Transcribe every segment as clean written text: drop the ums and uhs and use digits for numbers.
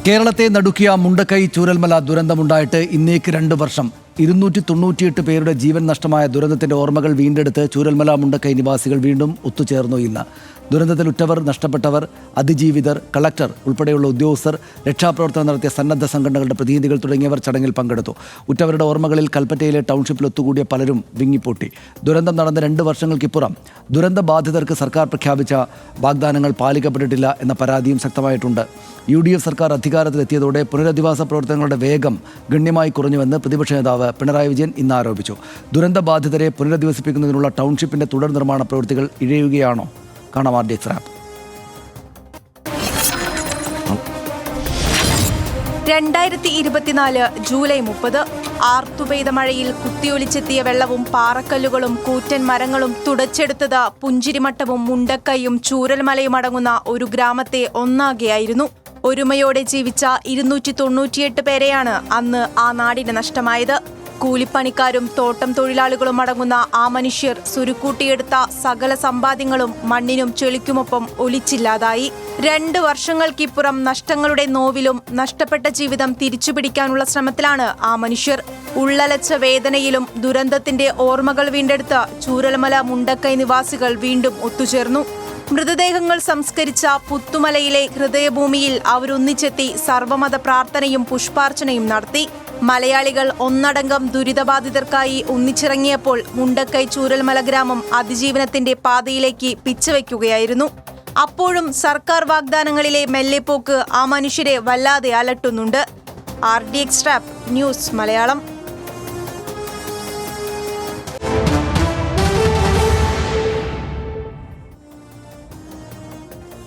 കേരളത്തെ നടുക്കിയ മുണ്ടക്കൈ ചൂരൽമല ദുരന്തമുണ്ടായിട്ട് ഇന്നേക്ക് 2 വർഷം. 298 പേരുടെ ജീവൻ നഷ്ടമായ ദുരന്തത്തിന്റെ ഓർമ്മകൾ വീണ്ടെടുത്ത് ചൂരൽമല മുണ്ടക്കൈ നിവാസികൾ വീണ്ടും ഒത്തുചേർന്നു ഇന്ന്. ദുരന്തത്തിൽ ഉറ്റവർ, നഷ്ടപ്പെട്ടവർ, അതിജീവിതർ, കളക്ടർ ഉൾപ്പെടെയുള്ള ഉദ്യോഗസ്ഥർ, രക്ഷാപ്രവർത്തനം നടത്തിയ സന്നദ്ധ സംഘടനകളുടെ പ്രതിനിധികൾ തുടങ്ങിയവർ ചടങ്ങിൽ പങ്കെടുത്തു. ഉറ്റവരുടെ ഓർമ്മകളിൽ കൽപ്പറ്റയിലെ ടൗൺഷിപ്പിൽ ഒത്തുകൂടിയ പലരും വിങ്ങിപ്പൊട്ടി. ദുരന്തം നടന്ന 2 വർഷങ്ങൾക്കിപ്പുറം ദുരന്ത ബാധിതർക്ക് സർക്കാർ പ്രഖ്യാപിച്ച വാഗ്ദാനങ്ങൾ പാലിക്കപ്പെട്ടിട്ടില്ല എന്ന പരാതിയും ശക്തമായിട്ടുണ്ട്. UDF സർക്കാർ അധികാരത്തിലെത്തിയതോടെ പുനരധിവാസ പ്രവർത്തനങ്ങളുടെ വേഗം ഗണ്യമായി കുറഞ്ഞുവെന്ന് പ്രതിപക്ഷ നേതാവ് പിണറായി വിജയൻ ഇന്ന് ആരോപിച്ചു. ദുരന്ത ബാധിതരെ പുനരധിവസിപ്പിക്കുന്നതിനുള്ള ടൗൺഷിപ്പിന്റെ തുടർ നിർമ്മാണ പ്രവൃത്തികൾ ഇഴയുകയാണോ? കാണാം RDX റാപ്പ്. 2024 ജൂലൈ 30 ആർത്തുപെയ്ത മഴയിൽ കുത്തിയൊലിച്ചെത്തിയ വെള്ളവും പാറക്കല്ലുകളും കൂറ്റൻ മരങ്ങളും തുടച്ചെടുത്തത് പുഞ്ചിരിമട്ടവും മുണ്ടക്കൈയും ചൂരൽമലയും അടങ്ങുന്ന ഒരു ഗ്രാമത്തെ ഒന്നാകെയായിരുന്നു. ഒരുമയോടെ ജീവിച്ച 298 പേരെയാണ് അന്ന് ആ നാടിന് നഷ്ടമായത്. കൂലിപ്പണിക്കാരും തോട്ടം തൊഴിലാളികളും അടങ്ങുന്ന ആ മനുഷ്യർ സുരുക്കൂട്ടിയെടുത്ത സകല സമ്പാദ്യങ്ങളും മണ്ണിനും ചെളിക്കുമൊപ്പം ഒലിച്ചില്ലാതായി. 2 വർഷങ്ങൾക്കിപ്പുറം നഷ്ടങ്ങളുടെ നോവിലും നഷ്ടപ്പെട്ട ജീവിതം തിരിച്ചുപിടിക്കാനുള്ള ശ്രമത്തിലാണ് ആ മനുഷ്യർ. ഉള്ളലച്ച വേദനയിലും ദുരന്തത്തിന്റെ ഓർമ്മകൾ വീണ്ടെടുത്ത ചൂരൽമല മുണ്ടക്കൈ നിവാസികൾ വീണ്ടും ഒത്തുചേർന്നു. മൃതദേഹങ്ങൾ സംസ്കരിച്ച പുത്തുമലയിലെ ഹൃദയഭൂമിയിൽ അവരൊന്നിച്ചെത്തി സർവമത പ്രാർത്ഥനയും പുഷ്പാർച്ചനയും നടത്തി. മലയാളികൾ ഒന്നടങ്കം ദുരിതബാധിതർക്കായി ഒന്നിച്ചിറങ്ങിയപ്പോൾ മുണ്ടക്കൈ ചൂരൽമല ഗ്രാമം അതിജീവനത്തിന്റെ പാതയിലേക്ക് പിച്ചവയ്ക്കുകയായിരുന്നു. അപ്പോഴും സർക്കാർ വാഗ്ദാനങ്ങളിലെ മെല്ലെപ്പോക്ക് ആ മനുഷ്യരെ വല്ലാതെ അലട്ടുന്നുണ്ട്. RDX rap news Malayalam.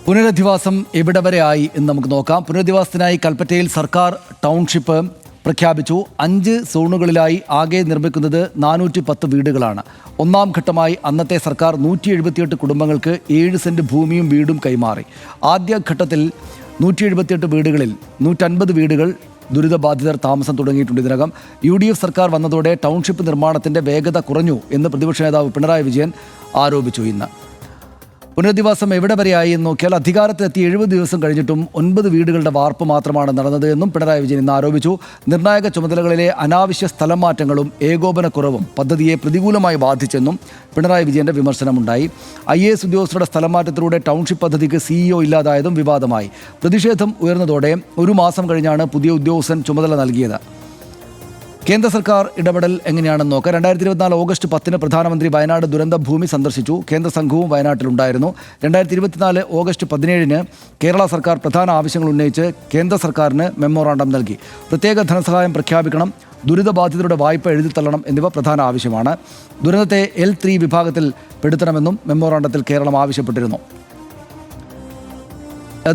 പുനരധിവാസം എവിടെ വരെ ആയി എന്ന് നമുക്ക് നോക്കാം. പുനരധിവാസത്തിനായി കൽപ്പറ്റയിൽ സർക്കാർ ടൗൺഷിപ്പ് പ്രഖ്യാപിച്ചു. 5 സോണുകളിലായി ആകെ നിർമ്മിക്കുന്നത് 410 വീടുകളാണ്. ഒന്നാം ഘട്ടമായി അന്നത്തെ സർക്കാർ 178 കുടുംബങ്ങൾക്ക് 7 സെന്റ് ഭൂമിയും വീടും കൈമാറി. ആദ്യ ഘട്ടത്തിൽ 178 വീടുകളിൽ 150 വീടുകൾ ദുരിതബാധിതർ താമസം തുടങ്ങിയിട്ടുണ്ട്. ഇതിനകം UDF സർക്കാർ വന്നതോടെ ടൗൺഷിപ്പ് നിർമ്മാണത്തിന്റെ വേഗത കുറഞ്ഞു എന്ന് പ്രതിപക്ഷ നേതാവ് പിണറായി വിജയൻ ആരോപിച്ചു. ഇന്ന് പുനരധിവാസം എവിടെ വരെയായി എന്ന് നോക്കിയാൽ അധികാരത്തിലെത്തി 70 ദിവസം കഴിഞ്ഞിട്ടും 9 വീടുകളുടെ വാർപ്പ് മാത്രമാണ് നടന്നത് എന്നും പിണറായി വിജയൻ ഇന്ന് ആരോപിച്ചു. നിർണായക ചുമതലകളിലെ അനാവശ്യ സ്ഥലം മാറ്റങ്ങളും ഏകോപനക്കുറവും പദ്ധതിയെ പ്രതികൂലമായി ബാധിച്ചെന്നും പിണറായി വിജയന്റെ വിമർശനമുണ്ടായി. IAS ഉദ്യോഗസ്ഥരുടെ സ്ഥലം മാറ്റത്തിലൂടെ ടൗൺഷിപ്പ് പദ്ധതിക്ക് CEO ഇല്ലാതായതും വിവാദമായി. പ്രതിഷേധം ഉയർന്നതോടെ 1 മാസം കഴിഞ്ഞാണ് പുതിയ ഉദ്യോഗസ്ഥൻ ചുമതല നൽകിയത്. കേന്ദ്ര സർക്കാർ ഇടപെടൽ എങ്ങനെയാണെന്ന് നോക്കാം. 2024 ഓഗസ്റ്റ് 10 പ്രധാനമന്ത്രി വയനാട് ദുരന്ത ഭൂമി സന്ദർശിച്ചു. കേന്ദ്ര സംഘവും വയനാട്ടിലുണ്ടായിരുന്നു. 2024 ഓഗസ്റ്റ് 17 കേരള സർക്കാർ പ്രധാന ആവശ്യങ്ങൾ ഉന്നയിച്ച് കേന്ദ്ര സർക്കാരിന് മെമ്മോറാണ്ടം നൽകി. പ്രത്യേക ധനസഹായം പ്രഖ്യാപിക്കണം, ദുരിതബാധിതരുടെ വായ്പ എഴുതിത്തള്ളണം എന്നിവ പ്രധാന ആവശ്യമാണ്. ദുരന്തത്തെ L3 വിഭാഗത്തിൽ പെടുത്തണമെന്നും മെമ്മോറാണ്ടത്തിൽ കേരളം ആവശ്യപ്പെട്ടിരുന്നു.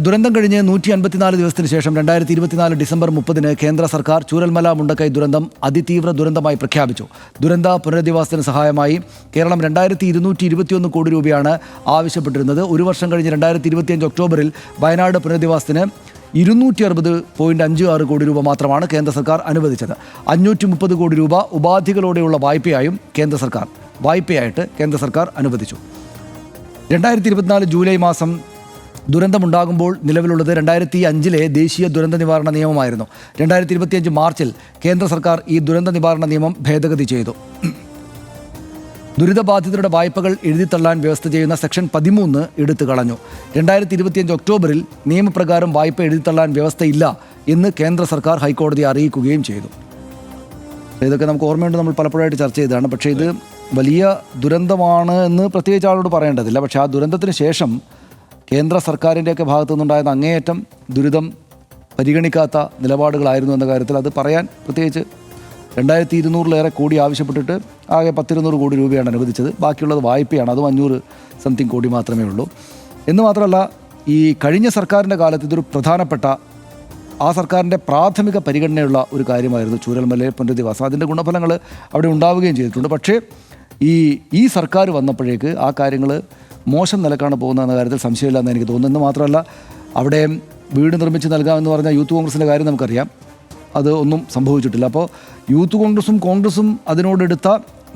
ദുരന്തം കഴിഞ്ഞ് 154 ദിവസത്തിന് ശേഷം 2024 ഡിസംബർ 30 കേന്ദ്ര സർക്കാർ ചൂരൽമല മുണ്ടക്കൈ ദുരന്തം അതിതീവ്ര ദുരന്തമായി പ്രഖ്യാപിച്ചു. ദുരന്ത പുനരധിവാസത്തിന് സഹായമായി കേരളം 2221 കോടി രൂപയാണ് ആവശ്യപ്പെട്ടിരുന്നത്. 1 വർഷം കഴിഞ്ഞ് 2025 ഒക്ടോബറിൽ വയനാട് പുനരധിവാസത്തിന് 260.56 കോടി രൂപ മാത്രമാണ് കേന്ദ്ര സർക്കാർ അനുവദിച്ചത്. 530 കോടി രൂപ ഉപാധികളോടെയുള്ള വായ്പയായിട്ട് കേന്ദ്ര സർക്കാർ അനുവദിച്ചു. 2024 ജൂലൈ മാസം ദുരന്തമുണ്ടാകുമ്പോൾ നിലവിലുള്ളത് 2005 ദേശീയ ദുരന്ത നിവാരണ നിയമമായിരുന്നു. 2025 മാർച്ചിൽ കേന്ദ്ര സർക്കാർ ഈ ദുരന്ത നിവാരണ നിയമം ഭേദഗതി ചെയ്തു. ദുരിതബാധിതരുടെ വായ്പകൾ എഴുതിത്തള്ളാൻ വ്യവസ്ഥ ചെയ്യുന്ന സെക്ഷൻ 13 എടുത്തു കളഞ്ഞു. 2025 ഒക്ടോബറിൽ നിയമപ്രകാരം വായ്പ എഴുതിത്തള്ളാൻ വ്യവസ്ഥയില്ല എന്ന് കേന്ദ്ര സർക്കാർ ഹൈക്കോടതിയെ അറിയിക്കുകയും ചെയ്തു. ഇതൊക്കെ നമുക്ക് ഓർമ്മയുണ്ട്, നമ്മൾ പലപ്പോഴായിട്ട് ചർച്ച ചെയ്തതാണ്. പക്ഷേ ഇത് വലിയ ദുരന്തമാണ് എന്ന് പ്രത്യേകിച്ച് ആളോട് പറയേണ്ടതില്ല. പക്ഷേ ആ ദുരന്തത്തിന് ശേഷം കേന്ദ്ര സർക്കാരിൻ്റെയൊക്കെ ഭാഗത്തു നിന്നുണ്ടായിരുന്ന അങ്ങേയറ്റം ദുരിതം പരിഗണിക്കാത്ത നിലപാടുകളായിരുന്നു എന്ന കാര്യത്തിൽ അത് പറയാൻ പ്രത്യേകിച്ച് 2200-ലേറെ കോടി ആവശ്യപ്പെട്ടിട്ട് ആകെ 1,200 കോടി രൂപയാണ് അനുവദിച്ചത്. ബാക്കിയുള്ളത് വായ്പയാണ്. അതും 500 സംതിങ് കോടി മാത്രമേ ഉള്ളൂ. എന്ന് മാത്രമല്ല, ഈ കഴിഞ്ഞ സർക്കാരിൻ്റെ കാലത്ത് ഇതൊരു പ്രധാനപ്പെട്ട ആ സർക്കാരിൻ്റെ പ്രാഥമിക പരിഗണനയുള്ള ഒരു കാര്യമായിരുന്നു ചൂരൽമലയിലെ പുനരധിവാസം. അതിൻ്റെ ഗുണഫലങ്ങൾ അവിടെ ഉണ്ടാവുകയും ചെയ്തിട്ടുണ്ട്. പക്ഷേ ഈ സർക്കാർ വന്നപ്പോഴേക്ക് ആ കാര്യങ്ങൾ മോശം നിലക്കാണ് പോകുന്നതെന്ന കാര്യത്തിൽ സംശയമില്ലെന്ന് എനിക്ക് തോന്നുന്നു. എന്ന് മാത്രമല്ല, അവിടെ വീട് നിർമ്മിച്ച് നൽകാമെന്ന് പറഞ്ഞാൽ യൂത്ത് കോൺഗ്രസിൻ്റെ കാര്യം നമുക്കറിയാം, അത് ഒന്നും സംഭവിച്ചിട്ടില്ല. അപ്പോൾ യൂത്ത് കോൺഗ്രസും അതിനോടെടുത്ത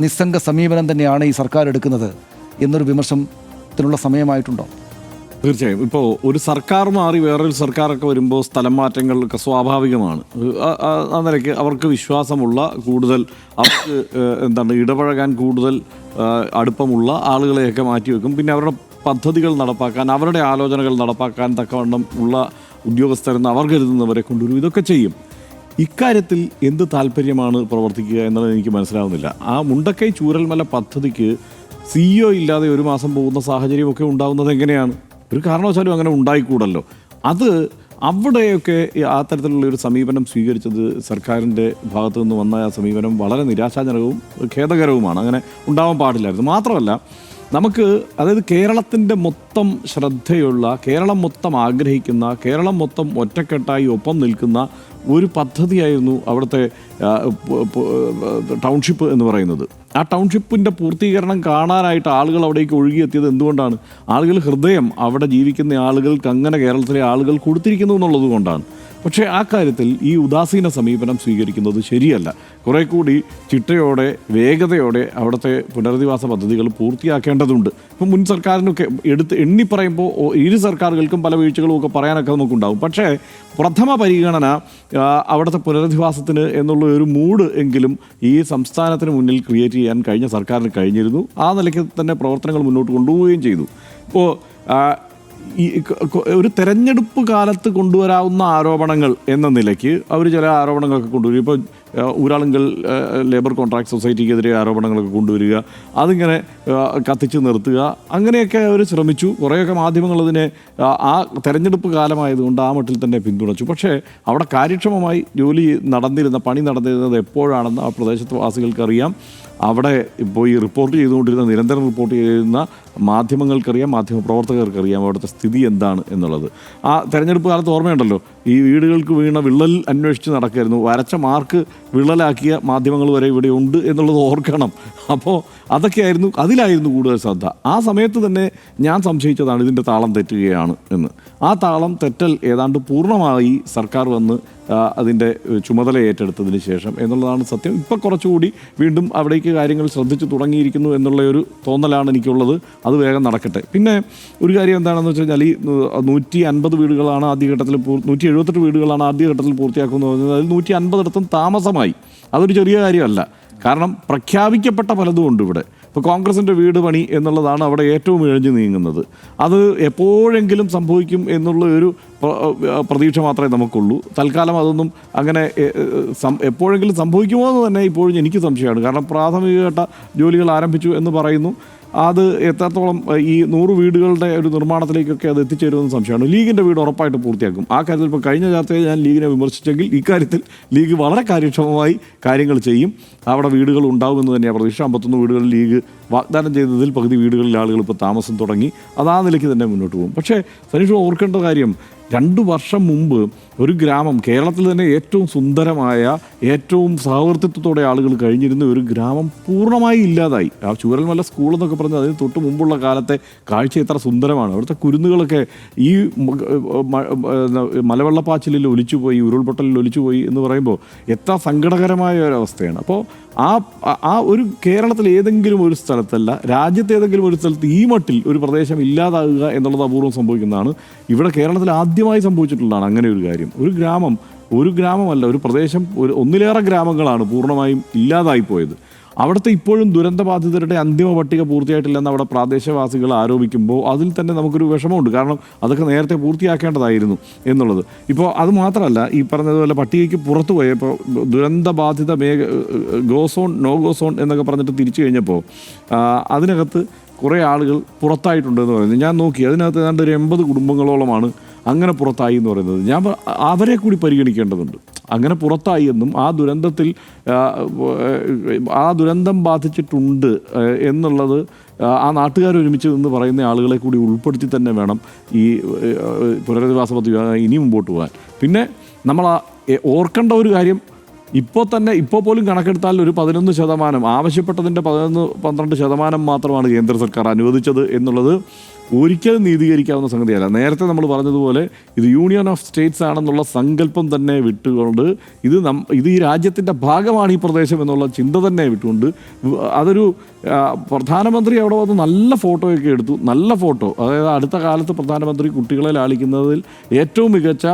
നിസ്സംഗ സമീപനം തന്നെയാണ് ഈ സർക്കാർ എടുക്കുന്നത് എന്നൊരു വിമർശനത്തിനുള്ള സമയമായിട്ടുണ്ടോ? തീർച്ചയായും. ഇപ്പോൾ ഒരു സർക്കാർ മാറി വേറൊരു സർക്കാരൊക്കെ വരുമ്പോൾ സ്ഥലം മാറ്റങ്ങളൊക്കെ സ്വാഭാവികമാണ്. ആ നിലയ്ക്ക് അവർക്ക് വിശ്വാസമുള്ള കൂടുതൽ അവർക്ക് ഇടപഴകാൻ കൂടുതൽ അടുപ്പമുള്ള ആളുകളെയൊക്കെ മാറ്റിവെക്കും. പിന്നെ അവരുടെ പദ്ധതികൾ നടപ്പാക്കാൻ, അവരുടെ ആലോചനകൾ നടപ്പാക്കാൻ തക്കവണ്ണം ഉള്ള ഉദ്യോഗസ്ഥരെന്ന് അവർ കരുതുന്നവരെ കൊണ്ടുവരും. ഇതൊക്കെ ചെയ്യും. ഇക്കാര്യത്തിൽ എന്ത് താല്പര്യമാണ് പ്രവർത്തിക്കുക എന്നുള്ളത് എനിക്ക് മനസ്സിലാവുന്നില്ല. ആ മുണ്ടക്കൈ ചൂരൽമല പദ്ധതിക്ക് CEO ഇല്ലാതെ ഒരു മാസം പോകുന്ന സാഹചര്യമൊക്കെ ഉണ്ടാകുന്നത് എങ്ങനെയാണ്? ഒരു കാരണവശാലും അങ്ങനെ ഉണ്ടായിക്കൂടല്ലോ. അത് അവിടെയൊക്കെ ആ തരത്തിലുള്ള ഒരു സമീപനം സ്വീകരിച്ചത് സർക്കാരിൻ്റെ ഭാഗത്തു നിന്ന് വന്ന ആ സമീപനം വളരെ നിരാശാജനകവും ഖേദകരവുമാണ്. അങ്ങനെ ഉണ്ടാവാൻ പാടില്ലായിരുന്നു. മാത്രമല്ല, നമുക്ക് അതായത് കേരളത്തിൻ്റെ മൊത്തം ശ്രദ്ധയുള്ള, കേരളം മൊത്തം ആഗ്രഹിക്കുന്ന, കേരളം മൊത്തം ഒറ്റക്കെട്ടായി ഒപ്പം നിൽക്കുന്ന ഒരു പദ്ധതിയായിരുന്നു അവിടുത്തെ ടൗൺഷിപ്പ് എന്ന് പറയുന്നത്. ആ ടൗൺഷിപ്പിൻ്റെ പൂർത്തീകരണം കാണാനായിട്ട് ആളുകൾ അവിടേക്ക് ഒഴുകിയെത്തിയത് എന്തുകൊണ്ടാണ്? ആളുകൾ ഹൃദയം അവിടെ ജീവിക്കുന്ന ആളുകൾക്ക് അങ്ങനെ കേരളത്തിലെ ആളുകൾ കൊടുത്തിരിക്കുന്നു എന്നുള്ളത് കൊണ്ടാണ്. പക്ഷേ ആ കാര്യത്തിൽ ഈ ഉദാസീന സമീപനം സ്വീകരിക്കുന്നത് ശരിയല്ല. കുറേ കൂടി ചിട്ടയോടെ, വേഗതയോടെ അവിടുത്തെ പുനരധിവാസ പദ്ധതികൾ പൂർത്തിയാക്കേണ്ടതുണ്ട്. ഇപ്പം മുൻ സർക്കാരിനൊക്കെ എണ്ണി പറയുമ്പോൾ ഇരു സർക്കാരുകൾക്കും പല വീഴ്ചകളും ഒക്കെ പറയാനൊക്കെ നമുക്കുണ്ടാകും. പക്ഷേ പ്രഥമ പരിഗണന അവിടുത്തെ പുനരധിവാസത്തിന് എന്നുള്ള ഒരു മൂഡ് എങ്കിലും ഈ സംസ്ഥാനത്തിന് മുന്നിൽ ക്രിയേറ്റ് ചെയ്യാൻ കഴിഞ്ഞ സർക്കാരിന് കഴിഞ്ഞിരുന്നു. ആ നിലയ്ക്ക് തന്നെ പ്രവർത്തനങ്ങൾ മുന്നോട്ട് കൊണ്ടുപോവുകയും ചെയ്തു. ഇപ്പോൾ ഈ ഒരു തെരഞ്ഞെടുപ്പ് കാലത്ത് കൊണ്ടുവരാവുന്ന ആരോപണങ്ങൾ എന്ന നിലയ്ക്ക് അവർ ചില ആരോപണങ്ങളൊക്കെ കൊണ്ടുവരും. ഇപ്പോൾ ഊരാളുങ്കൽ ലേബർ കോൺട്രാക്ട് സൊസൈറ്റിക്കെതിരെ ആരോപണങ്ങളൊക്കെ കൊണ്ടുവരിക, അതിങ്ങനെ കത്തിച്ച് നിർത്തുക, അങ്ങനെയൊക്കെ അവർ ശ്രമിച്ചു. കുറേയൊക്കെ മാധ്യമങ്ങൾ അതിനെ ആ തെരഞ്ഞെടുപ്പ് കാലമായതുകൊണ്ട് ആ മട്ടിൽ തന്നെ പിന്തുണച്ചു. പക്ഷേ അവിടെ കാര്യക്ഷമമായി പണി നടന്നിരുന്നത് എപ്പോഴാണെന്ന് ആ പ്രദേശത്തെ വാസികൾക്കറിയാം. അവിടെ ഇപ്പോൾ ഈ റിപ്പോർട്ട് ചെയ്തുകൊണ്ടിരുന്ന, നിരന്തരം റിപ്പോർട്ട് ചെയ്യുന്ന മാധ്യമങ്ങൾക്കറിയാം, മാധ്യമപ്രവർത്തകർക്കറിയാം അവിടുത്തെ സ്ഥിതി എന്താണ് എന്നുള്ളത്. ആ തെരഞ്ഞെടുപ്പ് കാലത്ത് ഓർമ്മയുണ്ടല്ലോ, ഈ വീടുകൾക്ക് വീണ വിള്ളൽ അന്വേഷിച്ച് നടക്കായിരുന്നു. വരച്ച മാർക്ക് വിള്ളലാക്കിയ മാധ്യമങ്ങൾ വരെ ഇവിടെ ഉണ്ട് എന്നുള്ളത് ഓർക്കണം. അപ്പോൾ അതിലായിരുന്നു കൂടുതൽ ശ്രദ്ധ. ആ സമയത്ത് തന്നെ ഞാൻ സംശയിച്ചതാണ് ഇതിൻ്റെ താളം തെറ്റുകയാണ് എന്ന്. ആ താളം തെറ്റൽ ഏതാണ്ട് പൂർണ്ണമായി സർക്കാർ വന്ന് അതിൻ്റെ ചുമതല ഏറ്റെടുത്തതിന് ശേഷം എന്നുള്ളതാണ് സത്യം. ഇപ്പോൾ കുറച്ചുകൂടി വീണ്ടും അവിടേക്ക് കാര്യങ്ങൾ ശ്രദ്ധിച്ചു തുടങ്ങിയിരിക്കുന്നു എന്നുള്ള ഒരു തോന്നലാണ് എനിക്കുള്ളത്. അത് വേഗം നടക്കട്ടെ. പിന്നെ ഒരു കാര്യം എന്താണെന്ന് വെച്ച് കഴിഞ്ഞാൽ, ഈ 150 വീടുകളാണ് ആദ്യഘട്ടത്തിൽ 178 വീടുകളാണ് ആദ്യഘട്ടത്തിൽ പൂർത്തിയാക്കുന്നത് പറഞ്ഞത്. അതിൽ 150 താമസമായി. അതൊരു ചെറിയ കാര്യമല്ല. കാരണം പ്രഖ്യാപിക്കപ്പെട്ട പലതും ഉണ്ട് ഇവിടെ. ഇപ്പോൾ കോൺഗ്രസിൻ്റെ വീട് പണി എന്നുള്ളതാണ് അവിടെ ഏറ്റവും ഇഴഞ്ഞു നീങ്ങുന്നത്. അത് എപ്പോഴെങ്കിലും സംഭവിക്കും എന്നുള്ള ഒരു പ്രതീക്ഷ മാത്രമേ നമുക്കുള്ളൂ. തൽക്കാലം അതൊന്നും അങ്ങനെ എപ്പോഴെങ്കിലും സംഭവിക്കുമോ എന്ന് തന്നെ ഇപ്പോഴും എനിക്ക് സംശയമാണ്. കാരണം പ്രാഥമികഘട്ട ജോലികൾ ആരംഭിച്ചു എന്ന് പറയുന്നു. അത് എത്രത്തോളം ഈ 100 വീടുകളുടെ ഒരു നിർമ്മാണത്തിലേക്കൊക്കെ അത് എത്തിച്ചേരുമെന്ന് സംശയമാണ്. ലീഗിൻ്റെ വീട് ഉറപ്പായിട്ട് പൂർത്തിയാക്കും. ആ കാര്യത്തിൽ ഇപ്പോൾ കഴിഞ്ഞ ചർച്ചയിൽ ഞാൻ ലീഗിനെ വിമർശിച്ചെങ്കിൽ ഇക്കാര്യത്തിൽ ലീഗ് വളരെ കാര്യക്ഷമമായി കാര്യങ്ങൾ ചെയ്യും. അവിടെ വീടുകൾ ഉണ്ടാകുമെന്ന് തന്നെയാണ് പ്രതീക്ഷ. 51 വീടുകളിൽ ലീഗ് വാഗ്ദാനം ചെയ്തതിൽ പകുതി വീടുകളിൽ ആളുകൾ ഇപ്പോൾ താമസം തുടങ്ങി. അത് ആ നിലയ്ക്ക് തന്നെ മുന്നോട്ട് പോകും. പക്ഷേ സനീഷ് ഓർക്കേണ്ട കാര്യം, 2 വർഷം മുമ്പ് ഒരു ഗ്രാമം, കേരളത്തിൽ തന്നെ ഏറ്റവും സുന്ദരമായ, ഏറ്റവും സഹവർത്തിത്വത്തോടെ ആളുകൾ കഴിഞ്ഞിരുന്ന ഒരു ഗ്രാമം പൂർണ്ണമായി ഇല്ലാതായി. ആ ചൂരൽമല സ്കൂൾ എന്നൊക്കെ പറഞ്ഞാൽ അതിന് തൊട്ട് മുമ്പുള്ള കാലത്തെ കാഴ്ച എത്ര സുന്ദരമാണ്. അവിടുത്തെ കുരുന്നുകളൊക്കെ ഈ മലവെള്ളപ്പാച്ചിലിൽ ഒലിച്ചുപോയി, ഉരുൾപൊട്ടലിൽ ഒലിച്ചുപോയി എന്ന് പറയുമ്പോൾ എത്ര സങ്കടകരമായ ഒരവസ്ഥയാണ്. അപ്പോൾ ആ ഒരു കേരളത്തിൽ ഏതെങ്കിലും ഒരു സ്ഥലത്തല്ല, രാജ്യത്ത് ഏതെങ്കിലും ഒരു സ്ഥലത്ത് ഈ മട്ടിൽ ഒരു പ്രദേശം ഇല്ലാതാകുക എന്നുള്ളത് അപൂർവം സംഭവിക്കുന്നതാണ്. ഇവിടെ കേരളത്തിൽ ആദ്യമായി സംഭവിച്ചിട്ടുള്ളതാണ് അങ്ങനെ ഒരു കാര്യം. ഒരു ഗ്രാമമല്ല, ഒരു പ്രദേശം, ഒന്നിലേറെ ഗ്രാമങ്ങളാണ് പൂർണ്ണമായും ഇല്ലാതായിപ്പോയത്. അവിടുത്തെ ഇപ്പോഴും ദുരന്തബാധിതരുടെ അന്തിമ പട്ടിക പൂർത്തിയായിട്ടില്ലെന്ന് അവിടെ പ്രാദേശവാസികൾ ആരോപിക്കുമ്പോൾ അതിൽ തന്നെ നമുക്കൊരു വിഷമമുണ്ട്. കാരണം അതൊക്കെ നേരത്തെ പൂർത്തിയാക്കേണ്ടതായിരുന്നു എന്നുള്ളത്. ഇപ്പോൾ അത് മാത്രമല്ല, ഈ പറഞ്ഞതുപോലെ പട്ടികയ്ക്ക് പുറത്തു പോയ, ഇപ്പോൾ ദുരന്തബാധിത go zone, no go zone എന്നൊക്കെ പറഞ്ഞിട്ട് തിരിച്ചു കഴിഞ്ഞപ്പോൾ അതിനകത്ത് കുറേ ആളുകൾ പുറത്തായിട്ടുണ്ടെന്ന് പറയുന്നത് ഞാൻ നോക്കി. അതിനകത്ത് ഏതാണ്ട് ഒരു 80 കുടുംബങ്ങളോളമാണ് അങ്ങനെ പുറത്തായി എന്ന് പറയുന്നത്. ഞാൻ അവരെ കൂടി പരിഗണിക്കേണ്ടതുണ്ട്. അങ്ങനെ പുറത്തായി എന്നും ആ ദുരന്തം ബാധിച്ചിട്ടുണ്ട് എന്നുള്ളത് ആ നാട്ടുകാരൊരുമിച്ച് എന്ന് പറയുന്ന ആളുകളെ കൂടി ഉൾപ്പെടുത്തി തന്നെ വേണം ഈ പുനരധിവാസ പദ്ധതി ഇനി മുമ്പോട്ട് പോകാൻ. പിന്നെ നമ്മൾ ഓർക്കേണ്ട ഒരു കാര്യം, ഇപ്പോൾ പോലും കണക്കെടുത്താൽ ഒരു 11%, ആവശ്യപ്പെട്ടതിൻ്റെ 11-12% മാത്രമാണ് കേന്ദ്ര സർക്കാർ അനുവദിച്ചത് എന്നുള്ളത് ഒരിക്കലും നീതീകരിക്കാവുന്ന സംഗതിയല്ല. നേരത്തെ നമ്മൾ പറഞ്ഞതുപോലെ ഇത് യൂണിയൻ ഓഫ് സ്റ്റേറ്റ്സ് ആണെന്നുള്ള സങ്കല്പം തന്നെ വിട്ടുകൊണ്ട് ഇത് ഈ രാജ്യത്തിൻ്റെ ഭാഗമാണ് ഈ പ്രദേശം എന്നുള്ള ചിന്ത തന്നെ വിട്ടുകൊണ്ട് അതൊരു പ്രധാനമന്ത്രി അവിടെ വന്ന് നല്ല ഫോട്ടോയൊക്കെ എടുത്തു. നല്ല ഫോട്ടോ, അതായത് അടുത്ത കാലത്ത് പ്രധാനമന്ത്രി കുട്ടികളെ ലാളിക്കുന്നതിൽ ഏറ്റവും മികച്ച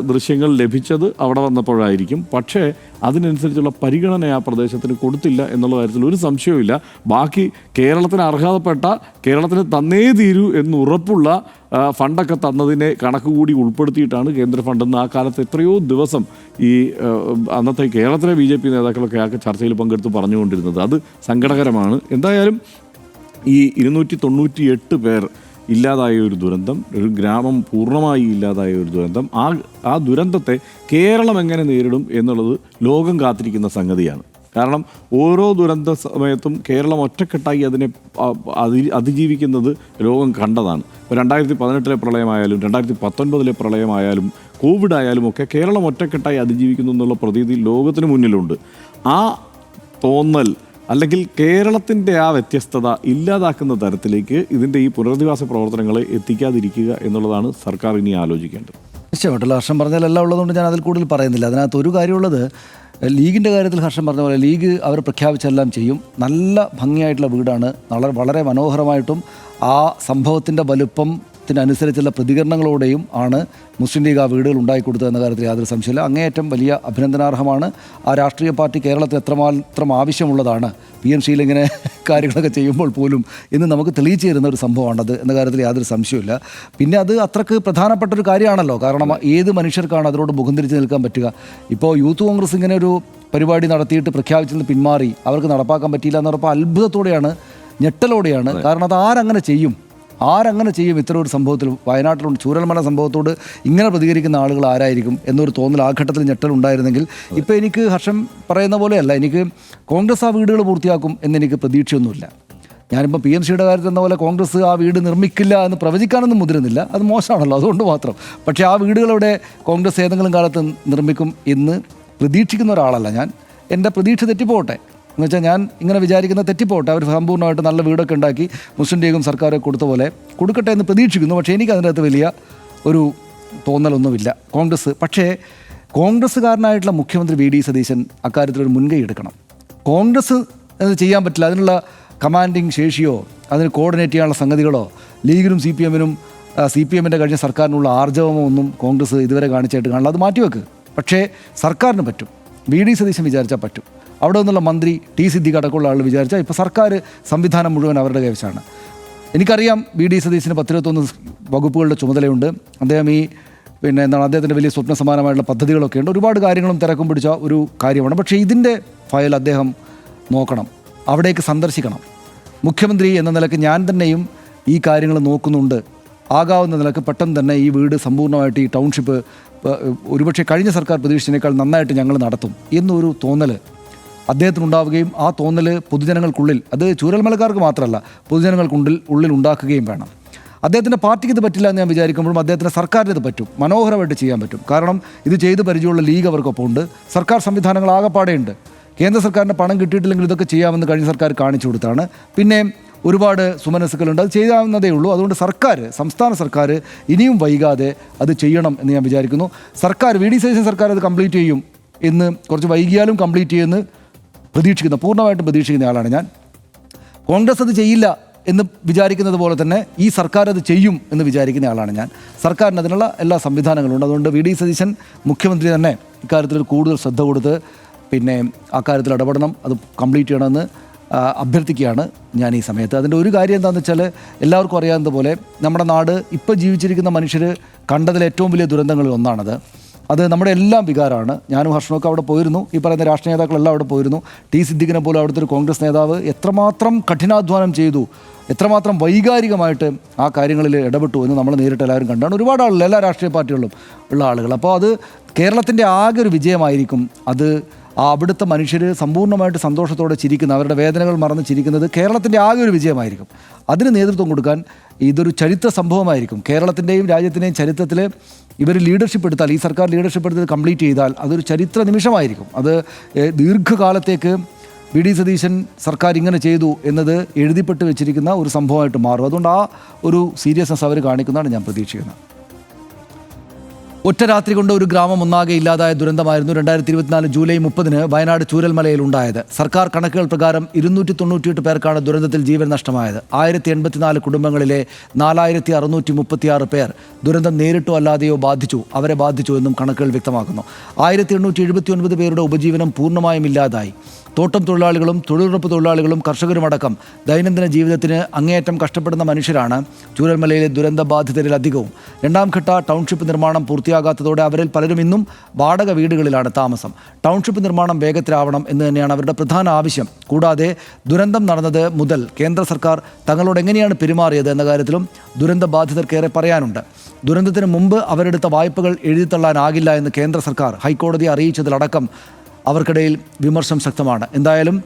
ദൃശ്യങ്ങൾ ലഭിച്ചത് അവിടെ വന്നപ്പോഴായിരിക്കും. പക്ഷേ അതിനനുസരിച്ചുള്ള പരിഗണന ആ പ്രദേശത്തിന് കൊടുത്തില്ല എന്നുള്ള കാര്യത്തിൽ ഒരു സംശയവുമില്ല. ബാക്കി കേരളത്തിന് അർഹതപ്പെട്ട, കേരളത്തിന് തന്നേ തീരൂ എന്ന് ഉറപ്പുള്ള ഫണ്ടൊക്കെ തന്നതിനെ കണക്ക് കൂടി ഉൾപ്പെടുത്തിയിട്ടാണ് കേന്ദ്ര ഫണ്ടെന്ന് ആ കാലത്ത് എത്രയോ ദിവസം ഈ അന്നത്തെ കേരളത്തിലെ BJP നേതാക്കളൊക്കെ ആ ചർച്ചയിൽ പങ്കെടുത്ത് പറഞ്ഞുകൊണ്ടിരുന്നത്. അത് സങ്കടകരമാണ്. എന്തായാലും ഈ 298 പേർ ഇല്ലാതായ ഒരു ദുരന്തം, ഒരു ഗ്രാമം പൂർണ്ണമായി ഇല്ലാതായ ഒരു ദുരന്തം, ആ ദുരന്തത്തെ കേരളം എങ്ങനെ നേരിടും എന്നുള്ളത് ലോകം കാത്തിരിക്കുന്ന സംഗതിയാണ്. കാരണം ഓരോ ദുരന്ത സമയത്തും കേരളം ഒറ്റക്കെട്ടായി അതിനെ അതിജീവിക്കുന്നത് ലോകം കണ്ടതാണ്. ഇപ്പോൾ 2018 പ്രളയമായാലും 2019 പ്രളയമായാലും കോവിഡ് ആയാലും ഒക്കെ കേരളം ഒറ്റക്കെട്ടായി അതിജീവിക്കുന്നു എന്നുള്ള പ്രതീതി ലോകത്തിന് മുന്നിലുണ്ട്. ആ തോന്നൽ അല്ലെങ്കിൽ കേരളത്തിൻ്റെ ആ വ്യത്യസ്തത ഇല്ലാതാക്കുന്ന തരത്തിലേക്ക് ഇതിൻ്റെ ഈ പുനരധിവാസ പ്രവർത്തനങ്ങളെ എത്തിക്കാതിരിക്കുക എന്നുള്ളതാണ് സർക്കാർ ഇനി ആലോചിക്കേണ്ടത്. നിശ്ചയമായിട്ടുള്ള ഹർഷം പറഞ്ഞാലെല്ലാം ഉള്ളതുകൊണ്ട് ഞാൻ അതിൽ കൂടുതൽ പറയുന്നില്ല. അതിനകത്ത് ഒരു കാര്യമുള്ളത്, ലീഗിൻ്റെ കാര്യത്തിൽ ഹർഷം പറഞ്ഞ പോലെ ലീഗ് അവർ പ്രഖ്യാപിച്ചെല്ലാം ചെയ്യും. നല്ല ഭംഗിയായിട്ടുള്ള വീടാണ്, വളരെ മനോഹരമായിട്ടും ആ സംഭവത്തിൻ്റെ വലുപ്പത്തിനനുസരിച്ചുള്ള പ്രതികരണങ്ങളോടെയും ആണ് മുസ്ലിം ലീഗ് ആ വീടുകൾ ഉണ്ടായിക്കൊടുത്തത് എന്ന കാര്യത്തിൽ യാതൊരു സംശയമില്ല. അങ്ങേയറ്റം വലിയ അഭിനന്ദനാർഹമാണ്. ആ രാഷ്ട്രീയ പാർട്ടി കേരളത്തിൽ എത്രമാത്രം ആവശ്യമുള്ളതാണ്, PMC-യിൽ ഇങ്ങനെ കാര്യങ്ങളൊക്കെ ചെയ്യുമ്പോൾ പോലും ഇന്ന് നമുക്ക് തെളിയിച്ചു തരുന്ന ഒരു സംഭവമാണത് എന്ന കാര്യത്തിൽ യാതൊരു സംശയമില്ല. പിന്നെ അത് അത്രക്ക് പ്രധാനപ്പെട്ട ഒരു കാര്യമാണല്ലോ. കാരണം ഏത് മനുഷ്യർക്കാണ് അതിനോട് മുഖം തിരിച്ച് നിൽക്കാൻ പറ്റുക? ഇപ്പോൾ യൂത്ത് കോൺഗ്രസ് ഇങ്ങനെ ഒരു പരിപാടി നടത്തിയിട്ട് പ്രഖ്യാപിച്ചത് പിന്മാറി, അവർക്ക് നടപ്പാക്കാൻ പറ്റിയില്ല എന്ന് പറഞ്ഞപ്പോൾ അത്ഭുതത്തോടെയാണ്, ഞെട്ടലോടെയാണ്. കാരണം അത് ആരങ്ങനെ ചെയ്യും ഇത്തരം ഒരു സംഭവത്തിൽ? വയനാട്ടിലുണ്ട് ചൂരൽമല സംഭവത്തോട് ഇങ്ങനെ പ്രതികരിക്കുന്ന ആളുകൾ ആരായിരിക്കും എന്നൊരു തോന്നൽ ആ ഘട്ടത്തിൽ ഞെട്ടലുണ്ടായിരുന്നെങ്കിൽ, ഇപ്പോൾ എനിക്ക് ഹർഷം പറയുന്ന പോലെയല്ല, എനിക്ക് കോൺഗ്രസ് ആ വീടുകൾ പൂർത്തിയാക്കും എന്നെനിക്ക് പ്രതീക്ഷയൊന്നുമില്ല. ഞാനിപ്പോൾ PMC-യുടെ കാര്യത്തിൽ എന്ന പോലെ കോൺഗ്രസ് ആ വീട് നിർമ്മിക്കില്ല എന്ന് പ്രവചിക്കാനൊന്നും മുതിരുന്നില്ല, അത് മോശമാണല്ലോ, അതുകൊണ്ട് മാത്രം. പക്ഷേ ആ വീടുകളവിടെ കോൺഗ്രസ് ഏതെങ്കിലും കാലത്ത് നിർമ്മിക്കും എന്ന് പ്രതീക്ഷിക്കുന്ന ഒരാളല്ല ഞാൻ. എൻ്റെ പ്രതീക്ഷ തെറ്റിപ്പോട്ടെ എന്ന് വെച്ചാൽ ഞാൻ ഇങ്ങനെ വിചാരിക്കുന്ന തെറ്റിപ്പോട്ടെ. അവർ സമ്പൂർണ്ണമായിട്ട് നല്ല വീടൊക്കെ ഉണ്ടാക്കി മുസ്ലിം ലീഗും സർക്കാരൊക്കെ കൊടുത്ത പോലെ കൊടുക്കട്ടെ എന്ന് പ്രതീക്ഷിക്കുന്നു. പക്ഷേ എനിക്ക് അതിനകത്ത് വലിയ ഒരു തോന്നലൊന്നുമില്ല കോൺഗ്രസ്. പക്ഷേ കോൺഗ്രസ്സുകാരനായിട്ടുള്ള മുഖ്യമന്ത്രി VD സതീശൻ അക്കാര്യത്തിലൊരു മുൻകൈ എടുക്കണം. കോൺഗ്രസ് അത് ചെയ്യാൻ പറ്റില്ല, അതിനുള്ള കമാൻഡിങ് ശേഷിയോ അതിന് കോർഡിനേറ്റ് ചെയ്യാനുള്ള സംഗതികളോ ലീഗിനും CPM-ൻ്റെ കഴിഞ്ഞ സർക്കാരിനുള്ള ആർജവമോ ഒന്നും കോൺഗ്രസ് ഇതുവരെ കാണിച്ചായിട്ട് കാണില്ല. അത് മാറ്റിവെക്ക്. പക്ഷേ സർക്കാരിന് പറ്റും, VD സതീശൻ വിചാരിച്ചാൽ പറ്റും. അവിടെ നിന്നുള്ള മന്ത്രി T സിദ്ദിഖ് അടക്കമുള്ള ആൾ വിചാരിച്ചാൽ ഇപ്പോൾ സർക്കാർ സംവിധാനം മുഴുവൻ അവരുടെ കൈവശമാണ്. എനിക്കറിയാം VD സതീശന് 10-21 വകുപ്പുകളുടെ ചുമതലയുണ്ട്. അദ്ദേഹം അദ്ദേഹത്തിൻ്റെ വലിയ സ്വപ്ന സമാനമായിട്ടുള്ള പദ്ധതികളൊക്കെ ഉണ്ട്. ഒരുപാട് കാര്യങ്ങളും തിരക്കും പിടിച്ച ഒരു കാര്യമാണ്. പക്ഷേ ഇതിൻ്റെ ഫയൽ അദ്ദേഹം നോക്കണം, അവിടേക്ക് സന്ദർശിക്കണം. മുഖ്യമന്ത്രി എന്ന നിലയ്ക്ക് ഞാൻ തന്നെയും ഈ കാര്യങ്ങൾ നോക്കുന്നുണ്ട്, ആകാവുന്ന നിലക്ക് പെട്ടെന്ന് തന്നെ ഈ വീട് സമ്പൂർണ്ണമായിട്ട് ഈ ടൗൺഷിപ്പ് ഒരുപക്ഷെ കഴിഞ്ഞ സർക്കാർ പ്രതീക്ഷിച്ചതിനേക്കാൾ നന്നായിട്ട് ഞങ്ങൾ നടത്തും എന്നൊരു തോന്നൽ അദ്ദേഹത്തിനുണ്ടാവുകയും ആ തോന്നൽ പൊതുജനങ്ങൾക്കുള്ളിൽ, അത് ചൂരൽമലക്കാർക്ക് മാത്രമല്ല പൊതുജനങ്ങൾക്കുള്ളിൽ ഉണ്ടാക്കുകയും വേണം. അദ്ദേഹത്തിൻ്റെ പാർട്ടിക്ക് ഇത് പറ്റില്ല എന്ന് ഞാൻ വിചാരിക്കുമ്പോഴും അദ്ദേഹത്തിൻ്റെ സർക്കാരിന് ഇത് പറ്റും, മനോഹരമായിട്ട് ചെയ്യാൻ പറ്റും. കാരണം ഇത് ചെയ്ത് പരിചയമുള്ള ലീഗ് അവർക്കൊപ്പം ഉണ്ട്, സർക്കാർ സംവിധാനങ്ങൾ ആകെപ്പാടെയുണ്ട്. കേന്ദ്ര സർക്കാരിൻ്റെ പണം കിട്ടിയിട്ടില്ലെങ്കിൽ ഇതൊക്കെ ചെയ്യാമെന്ന് കഴിഞ്ഞ സർക്കാർ കാണിച്ചു കൊടുത്താണ്. പിന്നെ ഒരുപാട് സുമനസ്സുകളുണ്ട്, അത് ചെയ്യാവുന്നതേ ഉള്ളൂ. അതുകൊണ്ട് സംസ്ഥാന സർക്കാർ ഇനിയും വൈകാതെ അത് ചെയ്യണം എന്ന് ഞാൻ വിചാരിക്കുന്നു. VD സതീശൻ സർക്കാർ അത് കംപ്ലീറ്റ് ചെയ്യും എന്ന്, കുറച്ച് വൈകിയാലും കംപ്ലീറ്റ് ചെയ്യുമെന്ന് പൂർണ്ണമായിട്ടും പ്രതീക്ഷിക്കുന്ന ആളാണ് ഞാൻ. കോൺഗ്രസ് അത് ചെയ്യില്ല എന്ന് വിചാരിക്കുന്നത് പോലെ തന്നെ ഈ സർക്കാർ അത് ചെയ്യും എന്ന് വിചാരിക്കുന്ന ആളാണ് ഞാൻ. സർക്കാരിന് അതിനുള്ള എല്ലാ സംവിധാനങ്ങളുണ്ട്. അതുകൊണ്ട് VD സതീശൻ മുഖ്യമന്ത്രി തന്നെ ഇക്കാര്യത്തിൽ കൂടുതൽ ശ്രദ്ധ കൊടുത്ത് അക്കാര്യത്തിൽ ഇടപെടണം, അത് കംപ്ലീറ്റ് ചെയ്യണമെന്ന് അഭ്യർത്ഥിക്കുകയാണ് ഞാൻ ഈ സമയത്ത്. അതിൻ്റെ ഒരു കാര്യം എന്താണെന്ന് വെച്ചാൽ, എല്ലാവർക്കും അറിയാവുന്ന പോലെ നമ്മുടെ നാട് ഇപ്പോൾ ജീവിച്ചിരിക്കുന്ന മനുഷ്യർ കണ്ടതിൽ ഏറ്റവും വലിയ ദുരന്തങ്ങളിൽ ഒന്നാണത്. അത് നമ്മുടെ എല്ലാം വികാരമാണ്. ഞാനും ഹർഷനൊക്കെ അവിടെ പോയിരുന്നു, ഈ പറയുന്ന രാഷ്ട്രീയ നേതാക്കളെല്ലാം അവിടെ പോയിരുന്നു. T സിദ്ദിഖിനെ പോലും അവിടുത്തെ ഒരു കോൺഗ്രസ് നേതാവ് എത്രമാത്രം കഠിനാധ്വാനം ചെയ്തു, എത്രമാത്രം വൈകാരികമായിട്ട് ആ കാര്യങ്ങളിൽ ഇടപെട്ടു എന്ന് നമ്മൾ നേരിട്ട് എല്ലാവരും കണ്ടാണ്. ഒരുപാട് ആളുകൾ, എല്ലാ രാഷ്ട്രീയ പാർട്ടികളിലും ഉള്ള ആളുകൾ. അപ്പോൾ അത് കേരളത്തിൻ്റെ ആകെ ഒരു വിജയമായിരിക്കും. അത് അവിടുത്തെ മനുഷ്യർ സമ്പൂർണ്ണമായിട്ട് സന്തോഷത്തോടെ ചിരിക്കുന്ന, അവരുടെ വേദനകൾ മറന്ന് ചിരിക്കുന്നത് കേരളത്തിൻ്റെ ആകെ ഒരു വിജയമായിരിക്കും. അതിന് നേതൃത്വം കൊടുക്കാൻ ഇതൊരു ചരിത്ര സംഭവമായിരിക്കും. കേരളത്തിൻ്റെയും രാജ്യത്തിൻ്റെയും ചരിത്രത്തിൽ ഇവർ ലീഡർഷിപ്പ് എടുത്താൽ, ഈ സർക്കാർ ലീഡർഷിപ്പ് എടുത്ത് കംപ്ലീറ്റ് ചെയ്താൽ അതൊരു ചരിത്ര നിമിഷമായിരിക്കും. അത് ദീർഘകാലത്തേക്ക് വി.ഡി. സതീശൻ സർക്കാർ ഇങ്ങനെ ചെയ്തു എന്നത് എഴുതിപ്പെട്ട് വെച്ചിരിക്കുന്ന ഒരു സംഭവമായിട്ട് മാറും. അതുകൊണ്ട് ആ ഒരു സീരിയസ്നെസ് അവർ കാണിക്കുന്നതാണ് ഞാൻ പ്രതീക്ഷിക്കുന്നത്. ഒറ്റ രാത്രി കൊണ്ട് ഒരു ഗ്രാമം ഒന്നാകെ ഇല്ലാതായ ദുരന്തമായിരുന്നു 2024 ജൂലൈ 30 വയനാട് ചൂരൽമലയിൽ ഉണ്ടായത്. സർക്കാർ കണക്കുകൾ പ്രകാരം 298 പേർക്കാണ് ദുരന്തത്തിൽ ജീവൻ നഷ്ടമായത്. 1084 കുടുംബങ്ങളിലെ 4636 പേർ ദുരന്തം നേരിട്ടോ അല്ലാതെയോ അവരെ ബാധിച്ചു എന്നും കണക്കുകൾ വ്യക്തമാക്കുന്നു. 1879 പേരുടെ ഉപജീവനം പൂർണ്ണമായും ഇല്ലാതായി. തോട്ടം തൊഴിലാളികളും തൊഴിലുറപ്പ് തൊഴിലാളികളും കർഷകരുമടക്കം ദൈനംദിന ജീവിതത്തിന് അങ്ങേയറ്റം കഷ്ടപ്പെടുന്ന മനുഷ്യരാണ് ചൂരൽമലയിലെ ദുരന്ത ബാധിതരിൽ അധികവും. രണ്ടാം ഘട്ട ടൗൺഷിപ്പ് നിർമ്മാണം പൂർത്തിയാകാത്തതോടെ അവരിൽ പലരും ഇന്നും വാടക വീടുകളിലാണ് താമസം. ടൗൺഷിപ്പ് നിർമ്മാണം വേഗത്തിലാവണം എന്ന് തന്നെയാണ് അവരുടെ പ്രധാന ആവശ്യം. കൂടാതെ ദുരന്തം നടന്നത് മുതൽ കേന്ദ്ര സർക്കാർ തങ്ങളോട് എങ്ങനെയാണ് പെരുമാറിയത് എന്ന കാര്യത്തിലും ദുരന്ത ബാധിതർക്കേറെ പറയാനുണ്ട്. ദുരന്തത്തിന് മുമ്പ് അവരെടുത്ത വായ്പകൾ എഴുതിത്തള്ളാനാകില്ല എന്ന് കേന്ദ്ര സർക്കാർ ഹൈക്കോടതിയെ അറിയിച്ചതിലടക്കം അവർക്കിടയിൽ വിമർശനം ശക്തമാണ്. എന്തായാലും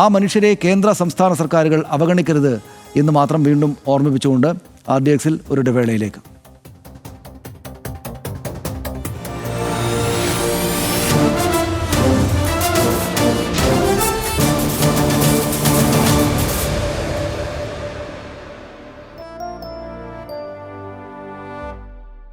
ആ മനുഷ്യരെ കേന്ദ്ര സംസ്ഥാന സർക്കാരുകൾ അവഗണിക്കരുത് എന്ന് മാത്രം വീണ്ടും ഓർമ്മിപ്പിച്ചുകൊണ്ട് RDXൽ ഒരു ഇടവേളയിലേക്ക്.